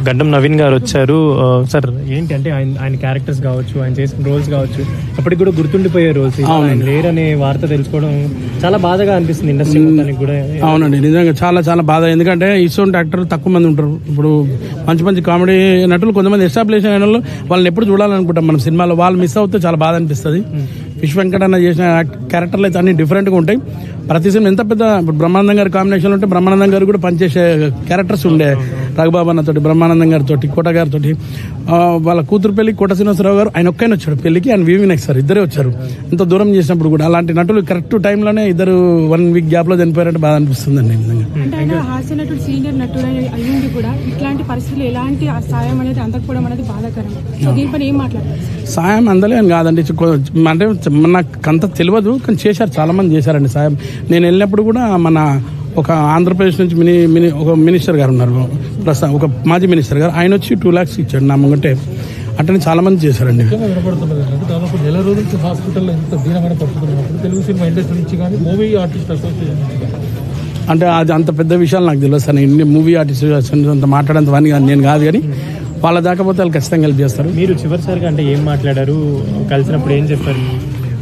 గడ్డం నవీన్ గారు వచ్చారు. సార్ ఏంటి అంటే ఆయన క్యారెక్టర్స్ కావచ్చు, ఆయన చేసిన రోల్స్ కావచ్చు, అప్పటికి కూడా గుర్తుండిపోయే రోల్స్. లేరనే వార్త తెలుసుకోవడం చాలా బాధగా అనిపిస్తుంది ఇండస్ట్రీ మొత్తానికి కూడా. అవునండి, నిజంగా చాలా చాలా బాధ. ఎందుకంటే ఇటువంటి యాక్టర్లు తక్కువ మంది ఉంటారు. ఇప్పుడు మంచి మంచి కామెడీ నటులు కొంతమంది ఎస్టాబ్లిష్ అయిన వాళ్ళు వాళ్ళని ఎప్పుడు చూడాలనుకుంటాం మనం సినిమాలో. వాళ్ళు మిస్ అవుతే చాలా బాధ అనిపిస్తుంది. విశ్వ వెంకటన్న చేసిన క్యారెక్టర్లు అయితే అన్ని డిఫరెంట్గా ఉంటాయి. ప్రతి సినిమా ఎంత పెద్ద బ్రహ్మానందం గారి కాంబినేషన్ ఉంటే బ్రహ్మానందం గారు కూడా పనిచేసే క్యారెక్టర్స్ ఉండే. రఘుబాబు అన్నతోటి, బ్రహ్మానందం గారితో, కోట గారితో, వాళ్ళ కూతురు పెళ్లి కోట శ్రీనివాసరావు గారు ఆయన ఒక్కైనా వచ్చాడు పెళ్లికి, ఆయన వివి నెక్స్ట్ సార్ ఇద్దరే వచ్చారు. ఇంత దూరం చేసినప్పుడు కూడా అలాంటి నటులు కరెక్ట్ టైంలోనే ఇద్దరు 1 వీక్ గ్యాప్ లో చనిపోయారంటే బాధ అనిపిస్తుంది అండి. హాస్య నటుడు, సీనియర్ నటుడు అయ్యింది కూడా ఇట్లాంటి పరిస్థితులు ఎలాంటి సాయం అనేది అందకపోవడం అనేది బాధాకరం. సో దీనిపైన ఏం మాట్లాడారు? సాయం అందలే అని కాదండి, అంటే నాకు అంత తెలియదు కానీ చేశారు, చాలా మంది చేశారండి సాయం. నేను వెళ్ళినప్పుడు కూడా మన ఒక ఆంధ్రప్రదేశ్ నుంచి ఒక మినిస్టర్ గారు ఉన్నారు, ఒక మాజీ మినిస్టర్ గారు, ఆయన వచ్చి 2 lakhs ఇచ్చాడు నా ముంగంటే. అట్లనే చాలా మంది చేశారండి. దాదాపు నెల రోజుల నుంచి హాస్పిటల్లో ఎంత దీనమైన పరిస్థితులు తెలుగు సినిమా ఇండస్ట్రీ నుంచి కానీ మూవీ ఆర్టిస్ట్ అసోసియేషన్ అంటే అది అంత పెద్ద విషయాలు నాకు తెలియదు సార్. నేను మూవీ ఆర్టిస్ట్ అంత మాట్లాడేంత వాడిని నేను కాదు, కానీ వాళ్ళ దాకపోతే వాళ్ళు ఖచ్చితంగా హెల్ప్ చేస్తారు. మీరు చివరిసారిగా అంటే ఏం మాట్లాడారు, కలిసినప్పుడు ఏం చెప్పారు?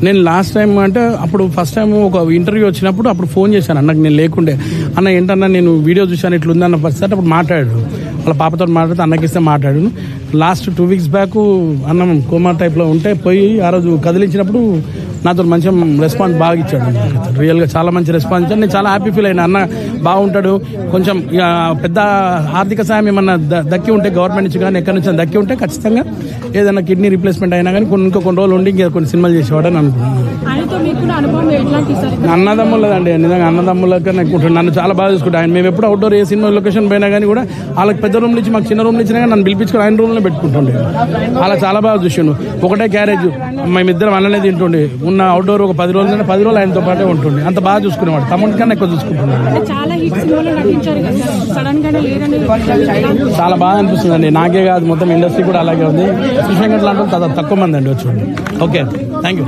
నేను లాస్ట్ టైం అంటే అప్పుడు ఫస్ట్ టైం ఒక ఇంటర్వ్యూ వచ్చినప్పుడు అప్పుడు ఫోన్ చేశాను అన్నకు, నేను లేకుండే. అన్న ఏంటన్నా నేను వీడియో చూశాను ఇట్లుందన్న పరిస్థితి అప్పుడు మాట్లాడాడు. వాళ్ళ పాపతో మాట్లాడితే అన్నకిస్తే మాట్లాడాను. లాస్ట్ 2 weeks బ్యాక్ అన్నం కోమా టైప్లో ఉంటే పోయి ఆ రోజు కదిలించినప్పుడు నాతో మంచిగా రెస్పాన్స్ బాగా ఇచ్చాడు. రియల్గా చాలా మంచి రెస్పాన్స్ ఇచ్చాడు. నేను చాలా హ్యాపీ ఫీల్ అయినా. అన్న బాగుంటాడు, కొంచెం పెద్ద ఆర్థిక సాయం ఏమన్నా దక్కి ఉంటే గవర్నమెంట్ నుంచి కానీ ఎక్కడి నుంచి దక్కి ఉంటే ఖచ్చితంగా ఏదైనా కిడ్నీ రీప్లేస్మెంట్ అయినా కానీ కొన్ని రోజులు ఉండి ఇంకా కొన్ని సినిమాలు చేసేవాడని అనుకున్నాను. అన్నదమ్ములదండి, నిజంగా అన్నదమ్ములకి నన్ను చాలా బాగా చూసుకుంటాను ఆయన. మేము ఎప్పుడు అవుట్డోర్ ఏ సినిమా లొకేషన్ పోయినా కానీ కూడా వాళ్ళకి పెద్ద రూమ్ నుంచి మాకు చిన్న రూమ్ ఇచ్చినా కానీ నన్ను పిలిపించుకుని ఆయన రూమ్లో పెట్టుకుంటుండే. అలా చాలా బాగా చూసిండు. ఒకటే క్యారేజ్ మేమిద్దరం అన్ననే తింటుండే. ఉన్న అవుట్డోర్ ఒక 10 రోజులు 10 రోజులు ఆయనతో పాటే ఉంటుండే. అంత బాగా చూసుకునేవాడు, తమ్ముడి కన్నా ఎక్కువ చూసుకుంటున్నాడు. చాలా బాగా అనిపిస్తుంది అండి, నాకే కాదు మొత్తం ఇండస్ట్రీ కూడా అలాగే ఉంది. విశ్వ వెంకట్ లాంటి తక్కువ మంది అండి వచ్చి. Okay, thank you.